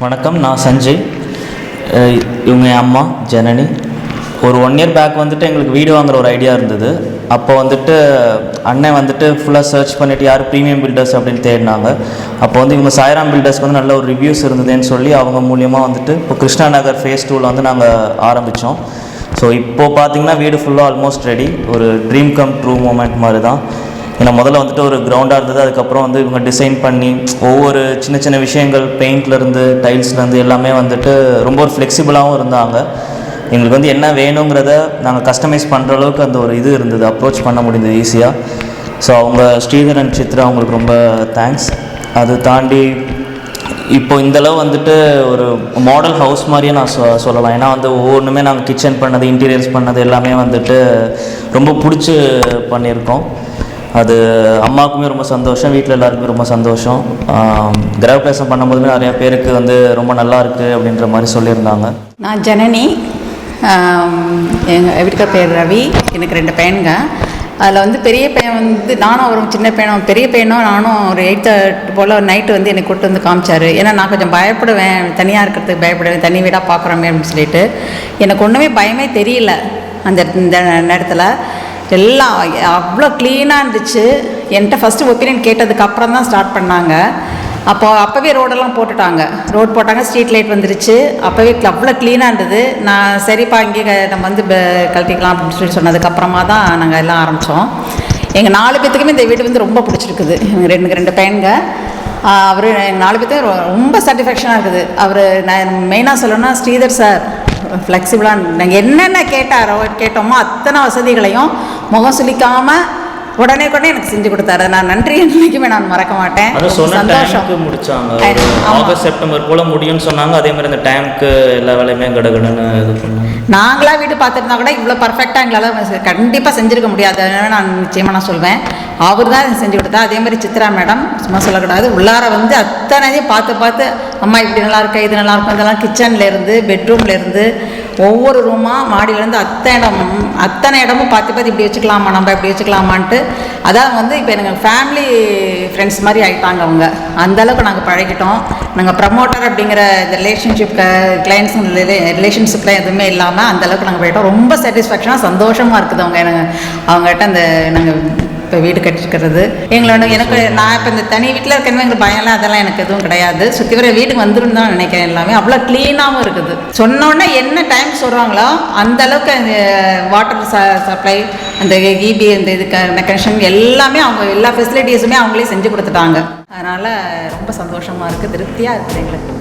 வணக்கம், நான் சஞ்சய். இவங்க என் அம்மா ஜனனி. ஒரு 1 இயர் பேக் வந்துட்டு எங்களுக்கு வீடு வாங்குற ஒரு ஐடியா இருந்தது. அப்போ வந்துட்டு அண்ணன் வந்துட்டு ஃபுல்லாக சர்ச் பண்ணிவிட்டு யார் ப்ரீமியம் பில்டர்ஸ் அப்படின்னு தேடினாங்க. அப்போ வந்து இவங்க சாய்ராம் பில்டர்ஸ்க்கு வந்து நல்ல ஒரு ரிவ்யூஸ் இருந்ததுன்னு சொல்லி அவங்க மூலியமாக வந்துட்டு இப்போ கிருஷ்ணா நகர் ஃபேஸ் 2ல் வந்து நாங்கள் ஆரம்பித்தோம். ஸோ இப்போது பார்த்திங்கன்னா வீடு ஃபுல்லாக ஆல்மோஸ்ட் ரெடி. ஒரு ட்ரீம் கம் ட்ரூ மூமெண்ட் மாதிரி தான். ஏன்னா முதல்ல வந்துட்டு ஒரு கிரவுண்டாக இருந்தது. அதுக்கப்புறம் வந்து இவங்க டிசைன் பண்ணி ஒவ்வொரு சின்ன சின்ன விஷயங்கள் பெயிண்ட்லேருந்து டைல்ஸ்லேருந்து எல்லாமே வந்துட்டு ரொம்ப ஒரு ஃப்ளெக்சிபிளாகவும் இருந்தாங்க. எங்களுக்கு வந்து என்ன வேணுங்கிறத நாங்கள் கஸ்டமைஸ் பண்ணுற அளவுக்கு அந்த ஒரு இது இருந்தது, அப்ரோச் பண்ண முடிந்தது ஈஸியாக. ஸோ அவங்க ஸ்ரீதர் அண்ட் சித்ரா அவங்களுக்கு ரொம்ப தேங்க்ஸ். அது தாண்டி இப்போ இந்தளவு வந்துட்டு ஒரு மாடல் ஹவுஸ் மாதிரியே நான் சொல்லலாம். ஏன்னா வந்து ஒவ்வொன்றுமே நாங்கள் கிச்சன் பண்ணது, இன்டீரியர்ஸ் பண்ணது எல்லாமே வந்துட்டு ரொம்ப பிடிச்சி பண்ணியிருக்கோம். அது அம்மாவுக்குமே ரொம்ப சந்தோஷம், வீட்டில் எல்லாருக்குமே ரொம்ப சந்தோஷம். கிரகப்பிரவேசம் பண்ணும்போதுமே நிறையா பேருக்கு வந்து ரொம்ப நல்லா இருக்குது அப்படின்ற மாதிரி சொல்லியிருந்தாங்க. நான் ஜனனி, எங்கள் வீட்டுக்கார பேர் ரவி. எனக்கு 2 பையனுங்க. அதில் வந்து பெரிய பையன் வந்து நானும் ஒரு சின்ன பையனும், பெரிய பையனும் நானும் ஒரு 8:30 போல் நைட்டு வந்து என்னை கூப்பிட்டு வந்து காமிச்சார். ஏன்னா நான் கொஞ்சம் பயப்படுவேன், தனியாக இருக்கிறதுக்கு பயப்படுவேன், தனி வீடாக பார்க்குறோமே அப்படின்னு சொல்லிட்டு. எனக்கு ஒன்றுமே பயமே தெரியல இந்த நேரத்தில். எல்லாம் அவ்வளோ க்ளீனாக இருந்துச்சு. என்கிட்ட ஃபஸ்ட்டு ஒப்பீனியன் கேட்டதுக்கப்புறம் தான் ஸ்டார்ட் பண்ணாங்க. அப்போவே ரோடெல்லாம் போட்டுட்டாங்க, ரோட் போட்டாங்க, ஸ்ட்ரீட் லைட் வந்துருச்சு. அப்போவே அவ்வளோ க்ளீனாக இருந்தது. நான் சரிப்பா இங்கே நம்ம வந்து கழட்டிக்கலாம் அப்படின்னு சொல்லி சொன்னதுக்கப்புறமா தான் நாங்கள் எல்லாம் ஆரம்பித்தோம். எங்கள் 4 பேத்துக்குமே இந்த வீடு வந்து ரொம்ப பிடிச்சிருக்குது. எனக்கு 2 பையனுங்க. அவர் எங்கள் 4 பேத்துக்கும் ரொம்ப சாட்டிஸ்ஃபேக்ஷனாக இருக்குது. அவர் நான் மெயினாக சொல்லணும்னா ஸ்ரீதர் சார் ஃப்ளெக்சிபிளாக நாங்கள் என்னென்ன கேட்டோமோ அத்தனை வசதிகளையும் முகம் சுளிக்காமல் உடனே எனக்கு செஞ்சு கொடுத்தாரு. நான் நன்றி என்றைக்குமே நான் மறக்க மாட்டேன். சந்தோஷம். முடிச்சாங்க ஆகஸ்ட் செப்டம்பர் போல் முடியும்னு சொன்னாங்க. அதே மாதிரி அந்த டைமுக்கு எல்லா வேலையுமே கடகடன்னு இது பண்ணாங்க. நாங்களாக வீடு பார்த்துருந்தா கூட இவ்வளோ பர்ஃபெக்டாக எங்களால் கண்டிப்பாக செஞ்சுருக்க முடியாது. நான் நிச்சயமாக நான் சொல்வேன், அவர் தான் செஞ்சு கொடுத்தா. அதே மாதிரி சித்ரா மேடம் சும்மா சொல்லக்கூடாது, உள்ளார வந்து அத்தனையும் பார்த்து அம்மா இப்படி நல்லா இருக்கா, இது நல்லா இருக்கும், இதெல்லாம் கிச்சன்லேருந்து பெட்ரூம்லேருந்து ஒவ்வொரு ரூமாக மாடியிலேருந்து அத்தனை இடமும் பார்த்து இப்படி வச்சுக்கலாமா, நம்ம இப்படி வச்சுக்கலாமான்ட்டு. அதான் வந்து இப்போ எனக்கு ஃபேமிலி ஃப்ரெண்ட்ஸ் மாதிரி ஆகிட்டாங்க அவங்க. அந்தளவுக்கு நாங்கள் பழகிட்டோம். நாங்கள் ப்ரமோட்டர் அப்படிங்கிற இந்த ரிலேஷன்ஷிப் கிளைண்ட்ஸ் ரிலேஷன்ஷிப்லாம் எதுவுமே இல்லாமல் அந்தளவுக்கு நாங்கள் போயிட்டோம். ரொம்ப சாட்டிஸ்ஃபேக்ஷனாக சந்தோஷமாக இருக்குது அவங்ககிட்ட அந்த நாங்கள் இப்போ வீடு கட்டிருக்கிறது. எனக்கு நான் இப்போ இந்த தனி வீட்டில் இருக்கணுமே எங்களுக்கு பயம்லாம் அதெல்லாம் எனக்கு எதுவும் கிடையாது. சுற்றி வர வீட்டுக்கு வந்துடும் தான் நினைக்கிறேன். எல்லாமே அவ்வளோ க்ளீனாகவும் இருக்குது. சொன்னோன்னே என்ன டைம் சொல்கிறாங்களோ அந்தளவுக்கு அந்த வாட்டர் சப்ளை, அந்த இபி, அந்த இது கனெக்ஷன் எல்லாமே அவங்க எல்லா ஃபெசிலிட்டிஸுமே அவங்களே செஞ்சு கொடுத்துட்டாங்க. அதனால் ரொம்ப சந்தோஷமாக இருக்குது, திருப்தியாக இருக்குது எங்களுக்கு.